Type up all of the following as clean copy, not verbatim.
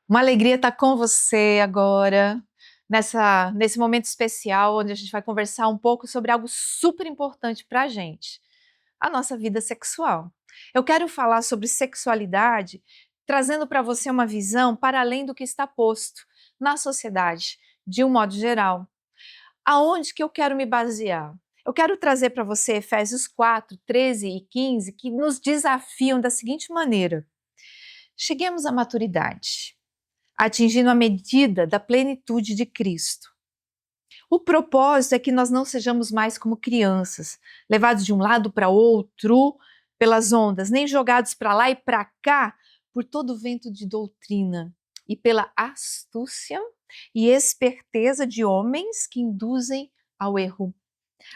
Uma alegria estar com você agora, nesse momento especial, onde a gente vai conversar um pouco sobre algo super importante para a gente, a nossa vida sexual. Eu quero falar sobre sexualidade, trazendo para você uma visão para além do que está posto na sociedade, de um modo geral. Aonde que eu quero me basear? Eu quero trazer para você Efésios 4, 13 e 15, que nos desafiam da seguinte maneira: cheguemos à maturidade, atingindo a medida da plenitude de Cristo. O propósito é que nós não sejamos mais como crianças, levados de um lado para outro pelas ondas, nem jogados para lá e para cá por todo o vento de doutrina e pela astúcia e esperteza de homens que induzem ao erro.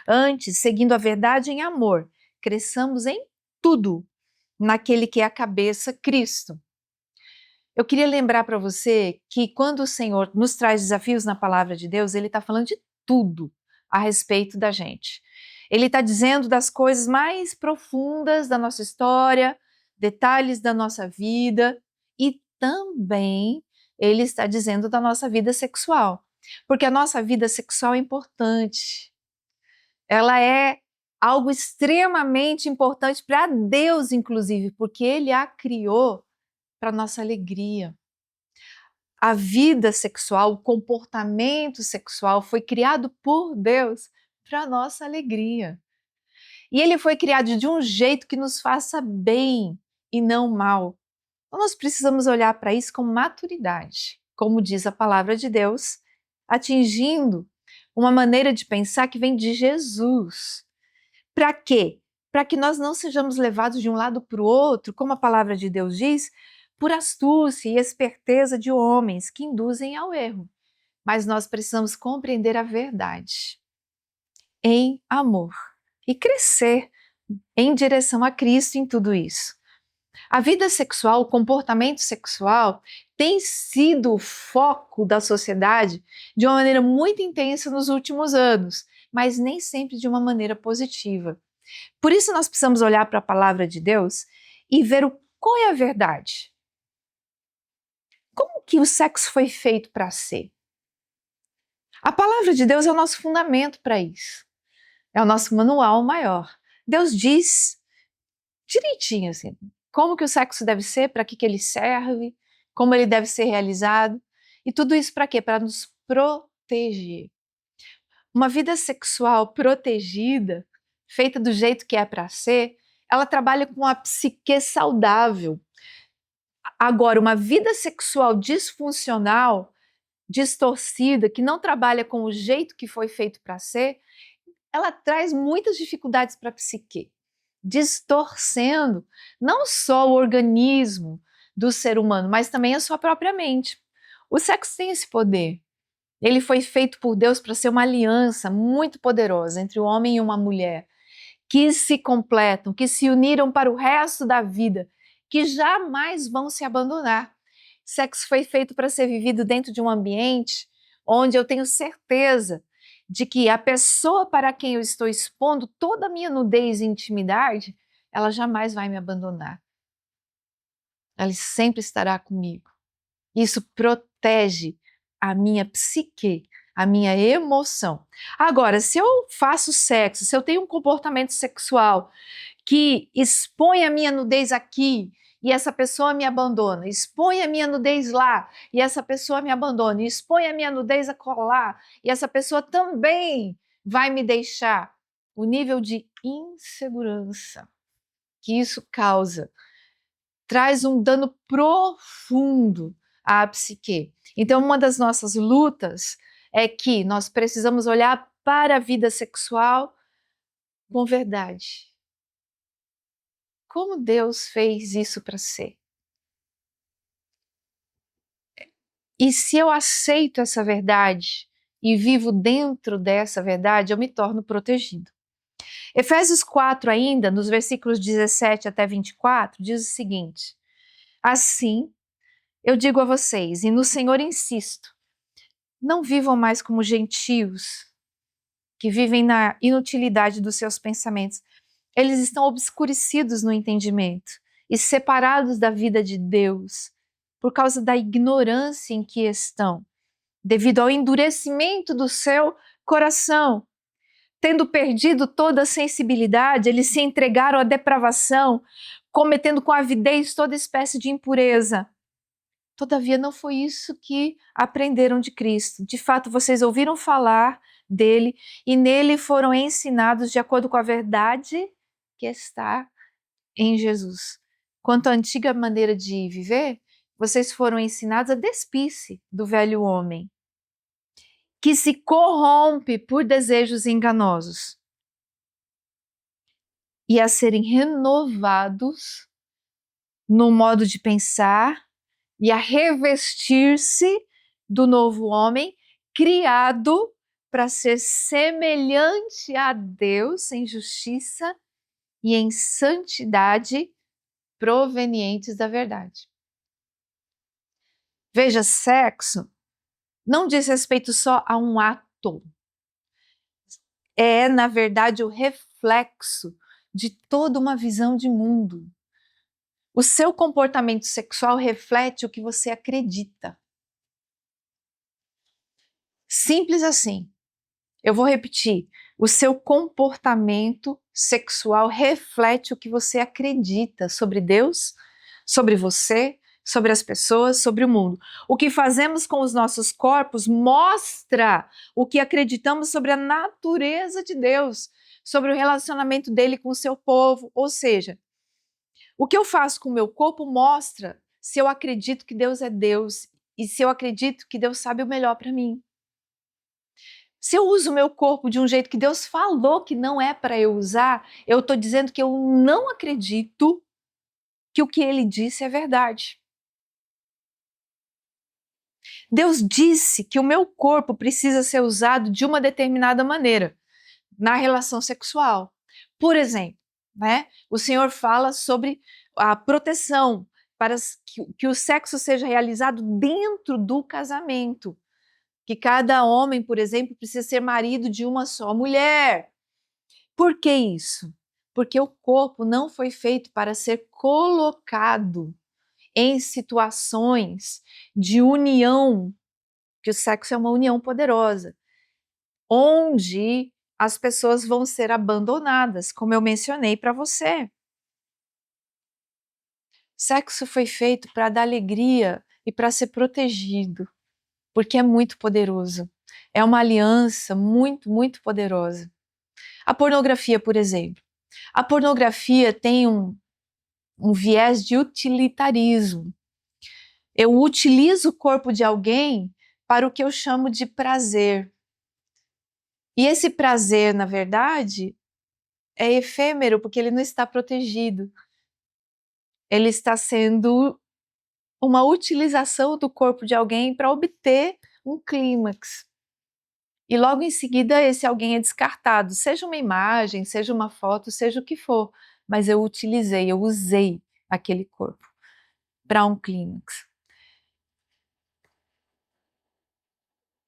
Antes, seguindo a verdade em amor, cresçamos em tudo naquele que é a cabeça, Cristo. Eu queria lembrar para você que quando o Senhor nos traz desafios na palavra de Deus, Ele está falando de tudo a respeito da gente. Ele está dizendo das coisas mais profundas da nossa história, detalhes da nossa vida e também Ele está dizendo da nossa vida sexual. Porque a nossa vida sexual é importante. Ela é algo extremamente importante para Deus, inclusive, porque Ele a criou para nossa alegria. A vida sexual, o comportamento sexual foi criado por Deus para nossa alegria. E ele foi criado de um jeito que nos faça bem e não mal. Então nós precisamos olhar para isso com maturidade, como diz a palavra de Deus, atingindo uma maneira de pensar que vem de Jesus. Para quê? Para que nós não sejamos levados de um lado para o outro, como a palavra de Deus diz, por astúcia e esperteza de homens que induzem ao erro. Mas nós precisamos compreender a verdade em amor e crescer em direção a Cristo em tudo isso. A vida sexual, o comportamento sexual tem sido o foco da sociedade de uma maneira muito intensa nos últimos anos, mas nem sempre de uma maneira positiva. Por isso nós precisamos olhar para a palavra de Deus e ver qual é a verdade. Como que o sexo foi feito para ser? A palavra de Deus é o nosso fundamento para isso. É o nosso manual maior. Deus diz direitinho assim, como que o sexo deve ser, para que ele serve, como ele deve ser realizado. E tudo isso para quê? Para nos proteger. Uma vida sexual protegida, feita do jeito que é para ser, ela trabalha com a psique saudável. Agora, uma vida sexual disfuncional, distorcida, que não trabalha com o jeito que foi feito para ser, ela traz muitas dificuldades para a psique, distorcendo não só o organismo do ser humano, mas também a sua própria mente. O sexo tem esse poder. Ele foi feito por Deus para ser uma aliança muito poderosa entre o homem e uma mulher, que se completam, que se uniram para o resto da vida, que jamais vão se abandonar. Sexo foi feito para ser vivido dentro de um ambiente onde eu tenho certeza de que a pessoa para quem eu estou expondo toda a minha nudez e intimidade, ela jamais vai me abandonar. Ela sempre estará comigo. Isso protege a minha psique, a minha emoção. Agora, se eu faço sexo, se eu tenho um comportamento sexual que expõe a minha nudez aqui e essa pessoa me abandona, expõe a minha nudez lá e essa pessoa me abandona, expõe a minha nudez acolá e essa pessoa também vai me deixar. O nível de insegurança que isso causa traz um dano profundo à psique. Então, uma das nossas lutas é que nós precisamos olhar para a vida sexual com verdade. Como Deus fez isso para ser? E se eu aceito essa verdade e vivo dentro dessa verdade, eu me torno protegido. Efésios 4 ainda, nos versículos 17 até 24, diz o seguinte: assim, eu digo a vocês, e no Senhor insisto, não vivam mais como gentios, que vivem na inutilidade dos seus pensamentos. Eles estão obscurecidos no entendimento e separados da vida de Deus por causa da ignorância em que estão, devido ao endurecimento do seu coração. Tendo perdido toda a sensibilidade, eles se entregaram à depravação, cometendo com avidez toda espécie de impureza. Todavia, não foi isso que aprenderam de Cristo. De fato, vocês ouviram falar dele e nele foram ensinados de acordo com a verdade que está em Jesus. Quanto à antiga maneira de viver, vocês foram ensinados a despir-se do velho homem, que se corrompe por desejos enganosos, e a serem renovados no modo de pensar e a revestir-se do novo homem, criado para ser semelhante a Deus em justiça e em santidade provenientes da verdade. Veja, sexo não diz respeito só a um ato. É, na verdade, o reflexo de toda uma visão de mundo. O seu comportamento sexual reflete o que você acredita. Simples assim. Eu vou repetir. O seu comportamento sexual reflete o que você acredita sobre Deus, sobre você, sobre as pessoas, sobre o mundo. O que fazemos com os nossos corpos mostra o que acreditamos sobre a natureza de Deus, sobre o relacionamento dele com o seu povo. Ou seja, o que eu faço com o meu corpo mostra se eu acredito que Deus é Deus e se eu acredito que Deus sabe o melhor para mim. Se eu uso o meu corpo de um jeito que Deus falou que não é para eu usar, eu estou dizendo que eu não acredito que o que Ele disse é verdade. Deus disse que o meu corpo precisa ser usado de uma determinada maneira na relação sexual. Por exemplo, né, o Senhor fala sobre a proteção para que o sexo seja realizado dentro do casamento. Que cada homem, por exemplo, precisa ser marido de uma só mulher. Por que isso? Porque o corpo não foi feito para ser colocado em situações de união, que o sexo é uma união poderosa, onde as pessoas vão ser abandonadas, como eu mencionei para você. Sexo foi feito para dar alegria e para ser protegido, porque é muito poderoso. É uma aliança muito, muito poderosa. A pornografia, por exemplo. A pornografia tem um viés de utilitarismo. Eu utilizo o corpo de alguém para o que eu chamo de prazer. E esse prazer, na verdade, é efêmero, porque ele não está protegido. Ele está sendo uma utilização do corpo de alguém para obter um clímax. E logo em seguida esse alguém é descartado, seja uma imagem, seja uma foto, seja o que for, mas eu utilizei, eu usei aquele corpo para um clímax.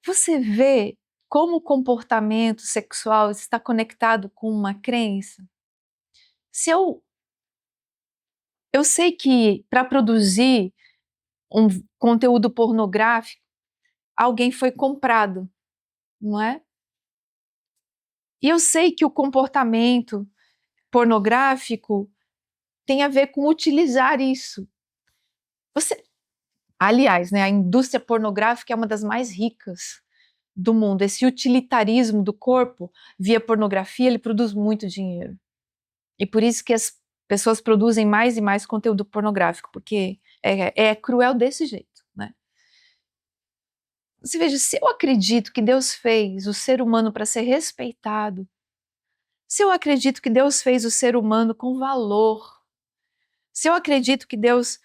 Você vê como o comportamento sexual está conectado com uma crença? Se eu sei que para produzir um conteúdo pornográfico, alguém foi comprado, não é? E eu sei que o comportamento pornográfico tem a ver com utilizar isso. Aliás, né, a indústria pornográfica é uma das mais ricas do mundo. Esse utilitarismo do corpo via pornografia, ele produz muito dinheiro. E por isso que as pessoas produzem mais e mais conteúdo pornográfico, porque é cruel desse jeito, né? Você veja, se eu acredito que Deus fez o ser humano para ser respeitado, se eu acredito que Deus fez o ser humano com valor, se eu acredito que Deus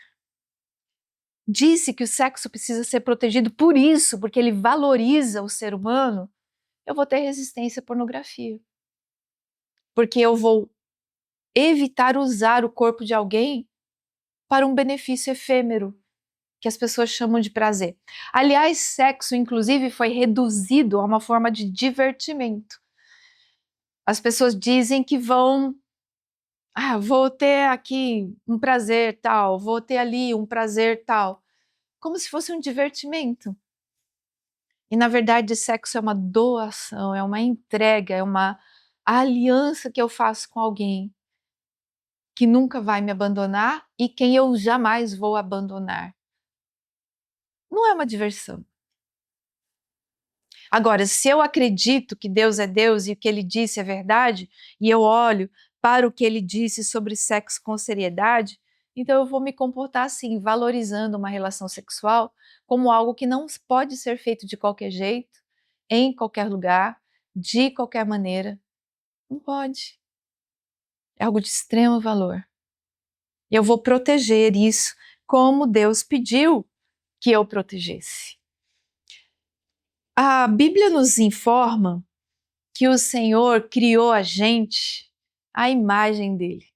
disse que o sexo precisa ser protegido por isso, porque ele valoriza o ser humano, eu vou ter resistência à pornografia. Porque eu vou evitar usar o corpo de alguém para um benefício efêmero, que as pessoas chamam de prazer. Aliás, sexo, inclusive, foi reduzido a uma forma de divertimento. As pessoas dizem que vou ter aqui um prazer tal, vou ter ali um prazer tal. como se fosse um divertimento. E na verdade, sexo é uma doação, é uma entrega, é uma aliança que eu faço com alguém que nunca vai me abandonar e quem eu jamais vou abandonar. Não é uma diversão. Agora, se eu acredito que Deus é Deus e o que ele disse é verdade, e eu olho para o que ele disse sobre sexo com seriedade, então eu vou me comportar assim, valorizando uma relação sexual como algo que não pode ser feito de qualquer jeito, em qualquer lugar, de qualquer maneira. Não pode. É algo de extremo valor. Eu vou proteger isso como Deus pediu que eu protegesse. A Bíblia nos informa que o Senhor criou a gente à imagem dele.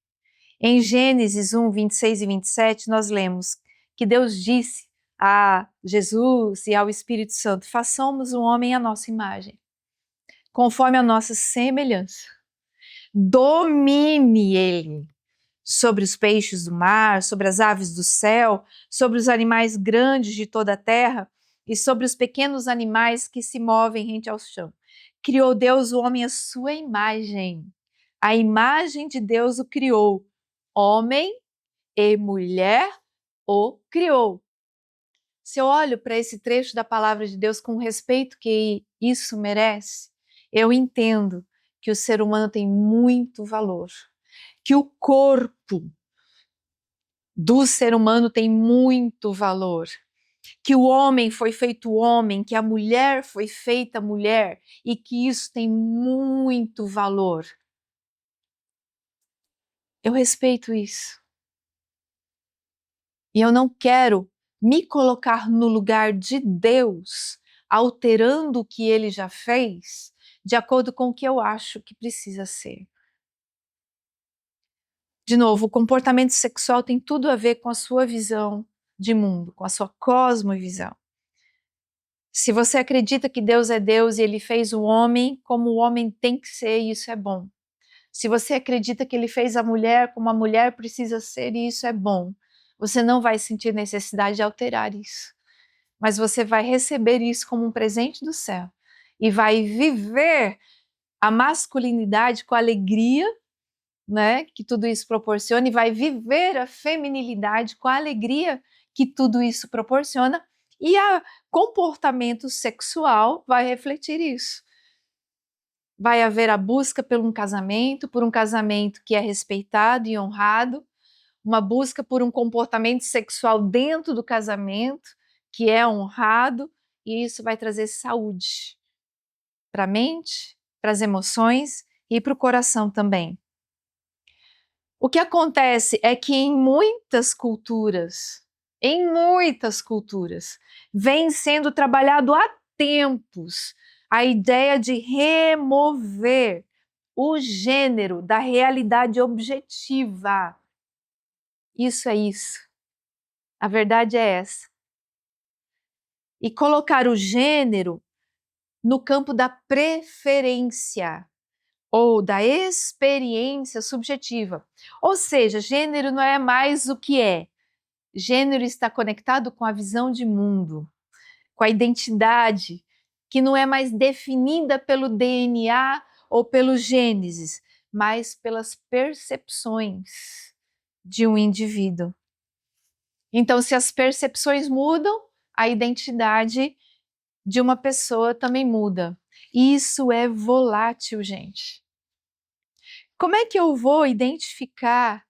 Em Gênesis 1, 26 e 27, nós lemos que Deus disse a Jesus e ao Espírito Santo: façamos um homem à nossa imagem, conforme a nossa semelhança. Domine ele sobre os peixes do mar, sobre as aves do céu, sobre os animais grandes de toda a terra e sobre os pequenos animais que se movem rente ao chão. Criou Deus o homem à sua imagem. A imagem de Deus o criou. Homem e mulher o criou. Se eu olho para esse trecho da palavra de Deus com o respeito que isso merece, eu entendo que o ser humano tem muito valor, que o corpo do ser humano tem muito valor, que o homem foi feito homem, que a mulher foi feita mulher e que isso tem muito valor. Eu respeito isso. E eu não quero me colocar no lugar de Deus, alterando o que ele já fez, de acordo com o que eu acho que precisa ser. De novo, o comportamento sexual tem tudo a ver com a sua visão de mundo, com a sua cosmovisão. Se você acredita que Deus é Deus e ele fez o homem como o homem tem que ser, isso é bom. Se você acredita que ele fez a mulher como a mulher precisa ser, isso é bom. Você não vai sentir necessidade de alterar isso. Mas você vai receber isso como um presente do céu e vai viver a masculinidade com a alegria, né, que tudo isso proporciona, e vai viver a feminilidade com a alegria que tudo isso proporciona, e o comportamento sexual vai refletir isso. Vai haver a busca por um casamento que é respeitado e honrado, uma busca por um comportamento sexual dentro do casamento que é honrado, e isso vai trazer saúde para a mente, para as emoções e para o coração também. O que acontece é que em muitas culturas, vem sendo trabalhado há tempos a ideia de remover o gênero da realidade objetiva. Isso é isso. A verdade é essa. E colocar o gênero no campo da preferência ou da experiência subjetiva. Ou seja, gênero não é mais o que é. Gênero está conectado com a visão de mundo, com a identidade, que não é mais definida pelo DNA ou pelos gênesis, mas pelas percepções de um indivíduo. Então, se as percepções mudam, a identidade de uma pessoa também muda. Isso é volátil, gente. Como é que eu vou identificar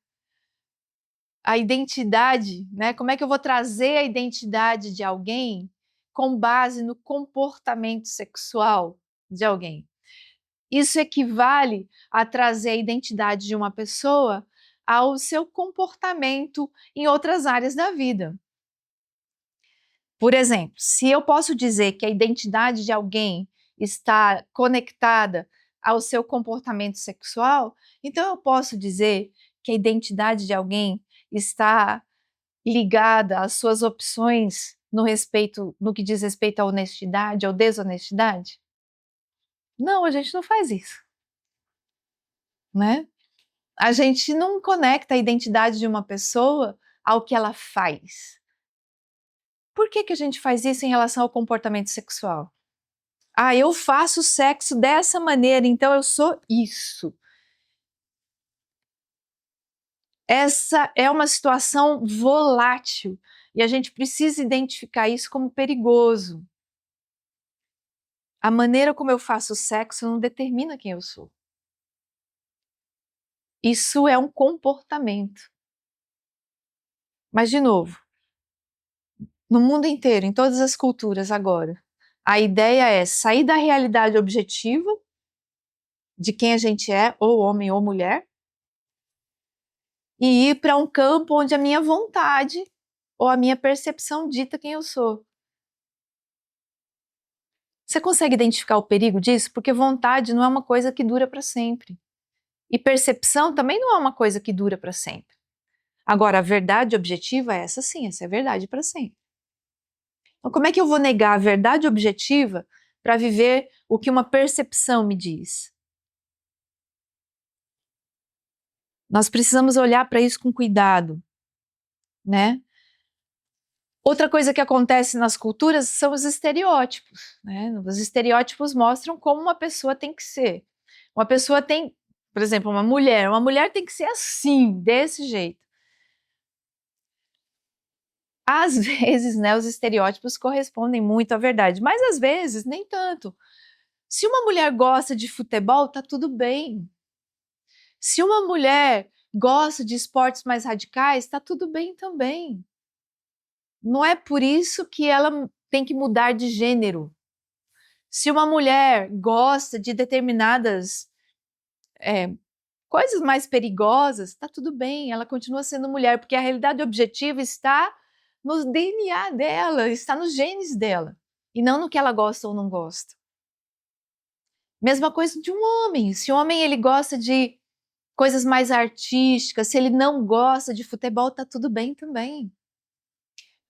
a identidade, né? Como é que eu vou trazer a identidade de alguém com base no comportamento sexual de alguém? Isso equivale a trazer a identidade de uma pessoa ao seu comportamento em outras áreas da vida. Por exemplo, se eu posso dizer que a identidade de alguém está conectada ao seu comportamento sexual, então eu posso dizer que a identidade de alguém está ligada às suas opções no que diz respeito à honestidade ou desonestidade? Não, a gente não faz isso, né? A gente não conecta a identidade de uma pessoa ao que ela faz. Por que que a gente faz isso em relação ao comportamento sexual? Ah, eu faço sexo dessa maneira, então eu sou isso. Essa é uma situação volátil e a gente precisa identificar isso como perigoso. A maneira como eu faço sexo não determina quem eu sou. Isso é um comportamento. Mas, de novo, no mundo inteiro, em todas as culturas agora, a ideia é sair da realidade objetiva de quem a gente é, ou homem ou mulher, e ir para um campo onde a minha vontade ou a minha percepção dita quem eu sou. Você consegue identificar o perigo disso? Porque vontade não é uma coisa que dura para sempre. E percepção também não é uma coisa que dura para sempre. Agora, a verdade objetiva é essa sim, essa é a verdade para sempre. Então, como é que eu vou negar a verdade objetiva para viver o que uma percepção me diz? Nós precisamos olhar para isso com cuidado, né? Outra coisa que acontece nas culturas são os estereótipos, né? Os estereótipos mostram como uma pessoa tem que ser. Uma pessoa tem, por exemplo, uma mulher tem que ser assim, desse jeito. Às vezes, né, os estereótipos correspondem muito à verdade, mas às vezes nem tanto. Se uma mulher gosta de futebol, tá tudo bem. Se uma mulher gosta de esportes mais radicais, tá tudo bem também. Não é por isso que ela tem que mudar de gênero. Se uma mulher gosta de determinadas coisas mais perigosas, tá tudo bem, ela continua sendo mulher, porque a realidade objetiva está no DNA dela, está nos genes dela, e não no que ela gosta ou não gosta. Mesma coisa de um homem. Se o homem ele gosta de coisas mais artísticas, se ele não gosta de futebol, tá tudo bem também.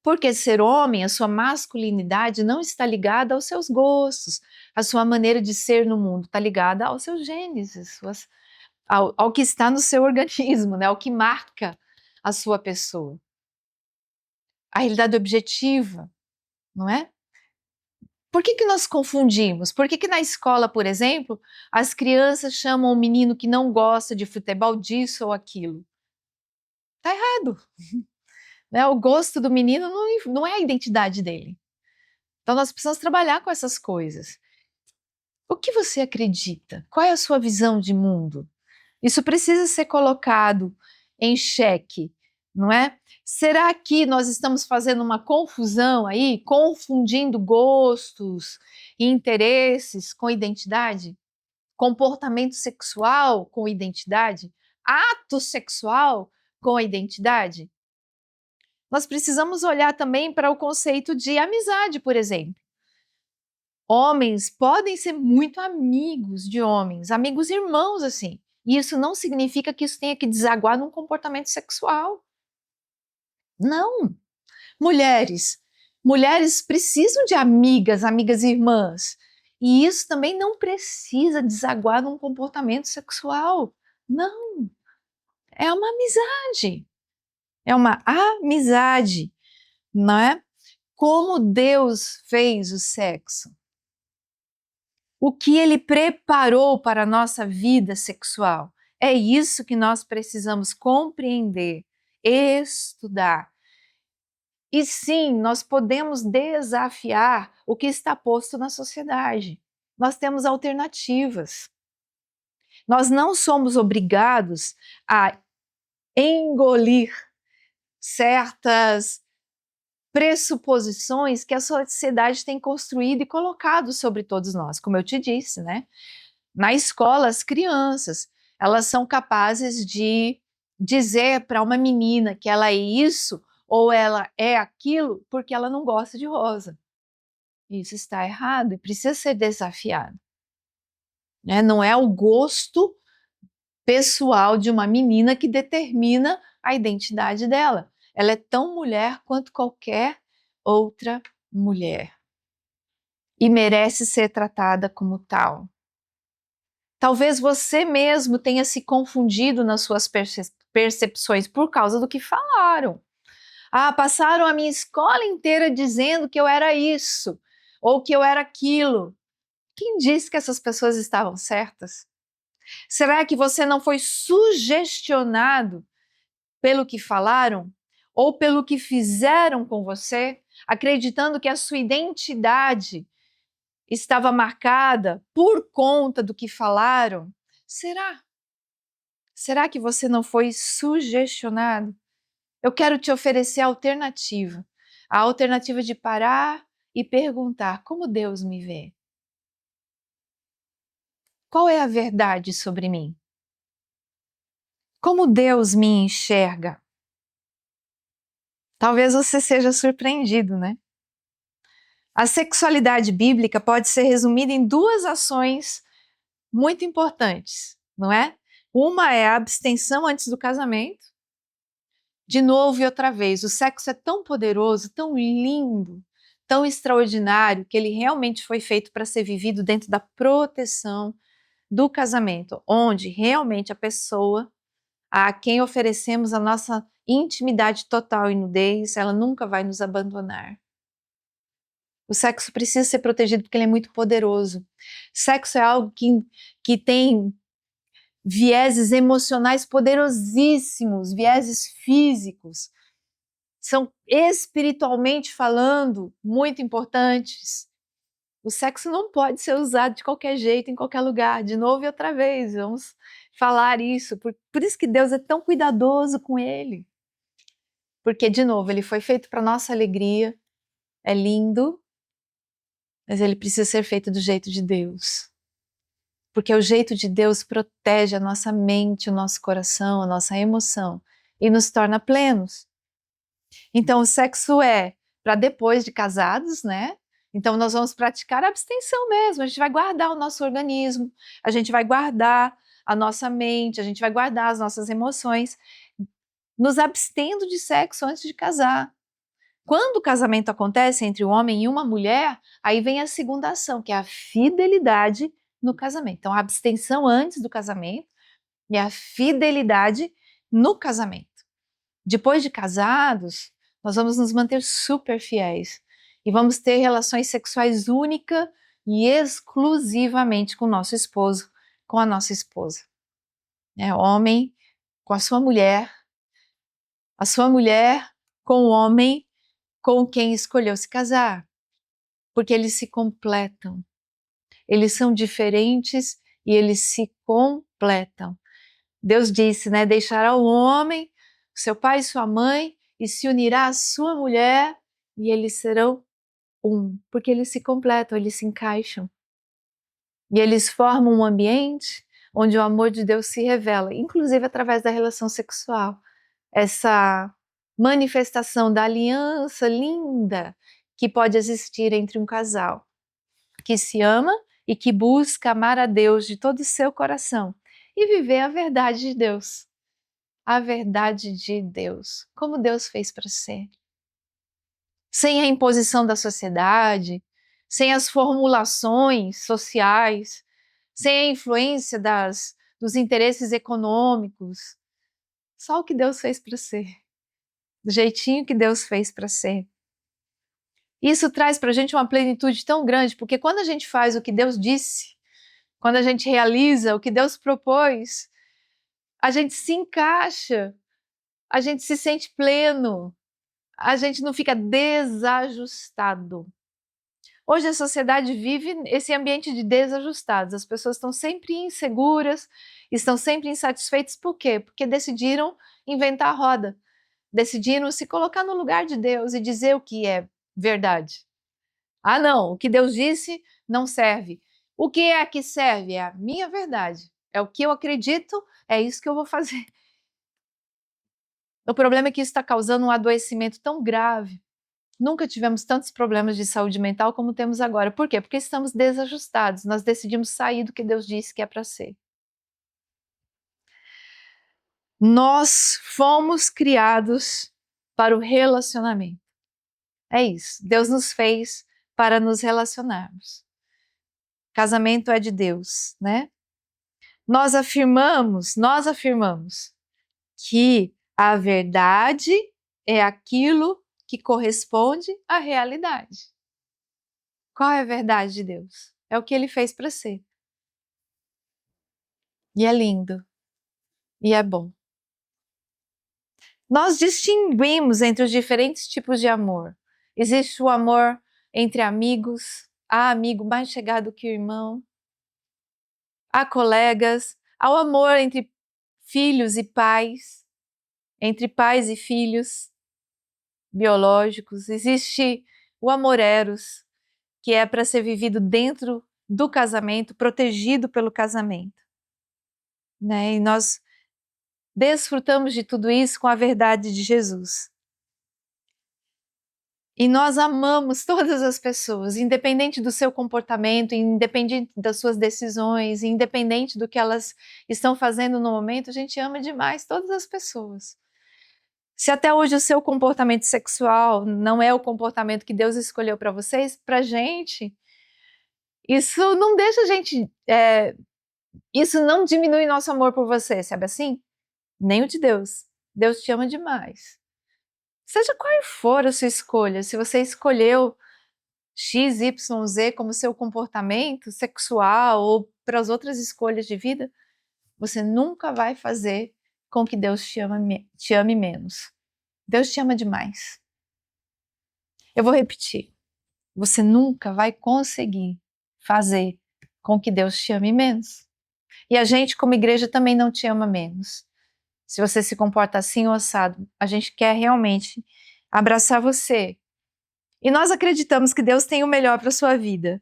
Porque ser homem, a sua masculinidade não está ligada aos seus gostos, a sua maneira de ser no mundo está ligada aos seus genes, ao que está no seu organismo, né? Ao que marca a sua pessoa. A realidade objetiva, não é? Por que que nós confundimos? Por que que na escola, por exemplo, as crianças chamam o menino que não gosta de futebol disso ou aquilo? Tá errado, né? O gosto do menino não é a identidade dele. Então nós precisamos trabalhar com essas coisas. O que você acredita? Qual é a sua visão de mundo? Isso precisa ser colocado em xeque, não é? Será que nós estamos fazendo uma confusão aí, confundindo gostos e interesses com identidade? Comportamento sexual com identidade? Ato sexual com a identidade? Nós precisamos olhar também para o conceito de amizade, por exemplo. Homens podem ser muito amigos de homens, amigos irmãos, assim. E isso não significa que isso tenha que desaguar num comportamento sexual. Não. Mulheres. Mulheres precisam de amigas, amigas irmãs. E isso também não precisa desaguar num comportamento sexual. Não. É uma amizade. É uma amizade, não é? Como Deus fez o sexo. O que ele preparou para a nossa vida sexual. É isso que nós precisamos compreender, estudar. E sim, nós podemos desafiar o que está posto na sociedade. Nós temos alternativas. Nós não somos obrigados a engolir certas pressuposições que a sociedade tem construído e colocado sobre todos nós, como eu te disse, né? Na escola, as crianças, elas são capazes de dizer para uma menina que ela é isso ou ela é aquilo porque ela não gosta de rosa. Isso está errado e precisa ser desafiado, né? Não é o gosto pessoal de uma menina que determina a identidade dela. Ela é tão mulher quanto qualquer outra mulher e merece ser tratada como tal. Talvez você mesmo tenha se confundido nas suas percepções por causa do que falaram. Ah, passaram a minha escola inteira dizendo que eu era isso, ou que eu era aquilo. Quem disse que essas pessoas estavam certas? Será que você não foi sugestionado pelo que falaram ou pelo que fizeram com você, acreditando que a sua identidade estava marcada por conta do que falaram? Será? Será que você não foi sugestionado? Eu quero te oferecer a alternativa de parar e perguntar: como Deus me vê? Qual é a verdade sobre mim? Como Deus me enxerga? Talvez você seja surpreendido, né? A sexualidade bíblica pode ser resumida em duas ações muito importantes, não é? Uma é a abstenção antes do casamento. De novo e outra vez, o sexo é tão poderoso, tão lindo, tão extraordinário, que ele realmente foi feito para ser vivido dentro da proteção do casamento, onde realmente a pessoa a quem oferecemos a nossa intimidade total e nudez, ela nunca vai nos abandonar. O sexo precisa ser protegido porque ele é muito poderoso. Sexo é algo que tem vieses emocionais poderosíssimos, vieses físicos. São espiritualmente falando muito importantes. O sexo não pode ser usado de qualquer jeito, em qualquer lugar. De novo e outra vez, vamos falar isso. Por isso que Deus é tão cuidadoso com ele. Porque, de novo, ele foi feito para nossa alegria, é lindo, mas ele precisa ser feito do jeito de Deus. Porque o jeito de Deus protege a nossa mente, o nosso coração, a nossa emoção e nos torna plenos. Então, o sexo é para depois de casados, né? Então, nós vamos praticar a abstenção mesmo. A gente vai guardar o nosso organismo, a gente vai guardar a nossa mente, a gente vai guardar as nossas emoções, nos abstendo de sexo antes de casar. Quando o casamento acontece entre um homem e uma mulher, aí vem a segunda ação, que é a fidelidade no casamento. Então, a abstenção antes do casamento e a fidelidade no casamento. Depois de casados, nós vamos nos manter super fiéis e vamos ter relações sexuais única e exclusivamente com o nosso esposo, com a nossa esposa. Homem com a sua mulher com o homem com quem escolheu se casar, porque eles se completam. Eles são diferentes e eles se completam. Deus disse, né? Deixará o homem, seu pai e sua mãe, e se unirá à sua mulher, e eles serão um, porque eles se completam, eles se encaixam. E eles formam um ambiente onde o amor de Deus se revela, inclusive através da relação sexual. Essa manifestação da aliança linda que pode existir entre um casal que se ama e que busca amar a Deus de todo o seu coração e viver a verdade de Deus. A verdade de Deus, como Deus fez para ser. Sem a imposição da sociedade, sem as formulações sociais, sem a influência dos interesses econômicos. Só o que Deus fez para ser. Do jeitinho que Deus fez para ser. Isso traz para a gente uma plenitude tão grande, porque quando a gente faz o que Deus disse, quando a gente realiza o que Deus propôs, a gente se encaixa, a gente se sente pleno, a gente não fica desajustado. Hoje a sociedade vive esse ambiente de desajustados, as pessoas estão sempre inseguras, estão sempre insatisfeitas, por quê? Porque decidiram inventar a roda, decidiram se colocar no lugar de Deus e dizer o que é verdade. Ah não, o que Deus disse não serve. O que é que serve? É a minha verdade, é o que eu acredito, é isso que eu vou fazer. O problema é que isso está causando um adoecimento tão grave. Nunca tivemos tantos problemas de saúde mental como temos agora. Por quê? Porque estamos desajustados. Nós decidimos sair do que Deus disse que é para ser. Nós fomos criados para o relacionamento. É isso. Deus nos fez para nos relacionarmos. Casamento é de Deus, né? Nós afirmamos que a verdade é aquilo que corresponde à realidade. Qual é a verdade de Deus? É o que Ele fez para ser. E é lindo. E é bom. Nós distinguimos entre os diferentes tipos de amor. Existe o amor entre amigos, há amigo mais chegado que o irmão, há colegas, há o amor entre filhos e pais, entre pais e filhos biológicos. Existe o amor eros, que é para ser vivido dentro do casamento, protegido pelo casamento. Né? E nós desfrutamos de tudo isso com a verdade de Jesus. E nós amamos todas as pessoas, independente do seu comportamento, independente das suas decisões, independente do que elas estão fazendo no momento, a gente ama demais todas as pessoas. Se até hoje o seu comportamento sexual não é o comportamento que Deus escolheu para vocês, para gente, isso não deixa a gente. Isso não diminui nosso amor por você, sabe assim? Nem o de Deus. Deus te ama demais. Seja qual for a sua escolha, se você escolheu X, Y, Z como seu comportamento sexual ou para as outras escolhas de vida, você nunca vai fazer com que Deus te ame menos. Deus te ama demais. Eu vou repetir. Você nunca vai conseguir fazer com que Deus te ame menos. E a gente, como igreja, também não te ama menos. Se você se comporta assim ou assado, a gente quer realmente abraçar você. E nós acreditamos que Deus tem o melhor para a sua vida.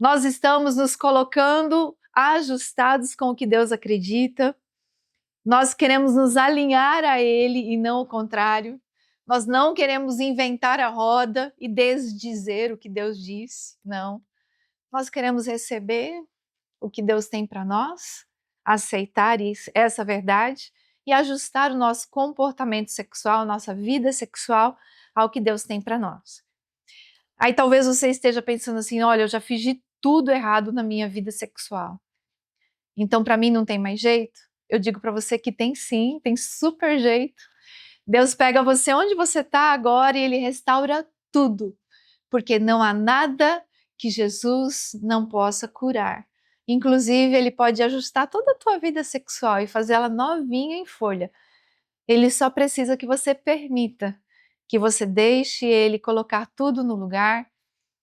Nós estamos nos colocando ajustados com o que Deus acredita. Nós queremos nos alinhar a Ele e não o contrário. Nós não queremos inventar a roda e desdizer o que Deus disse, não. Nós queremos receber o que Deus tem para nós, aceitar isso, essa verdade e ajustar o nosso comportamento sexual, nossa vida sexual ao que Deus tem para nós. Aí talvez você esteja pensando assim, olha, eu já fiz de tudo errado na minha vida sexual. Então para mim não tem mais jeito? Eu digo para você que tem sim, tem super jeito. Deus pega você onde você está agora e Ele restaura tudo, porque não há nada que Jesus não possa curar. Inclusive, Ele pode ajustar toda a tua vida sexual e fazê-la novinha em folha. Ele só precisa que você permita, que você deixe Ele colocar tudo no lugar,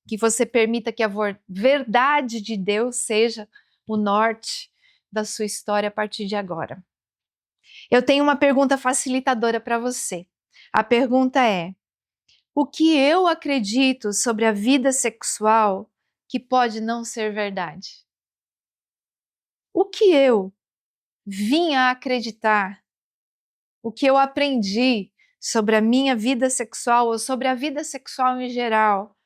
que você permita que a verdade de Deus seja o norte da sua história a partir de agora. Eu tenho uma pergunta facilitadora para você. A pergunta é: o que eu acredito sobre a vida sexual que pode não ser verdade? O que eu vim a acreditar? O que eu aprendi sobre a minha vida sexual ou sobre a vida sexual em geral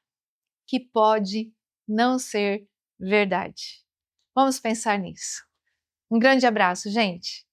que pode não ser verdade? Vamos pensar nisso. Um grande abraço, gente!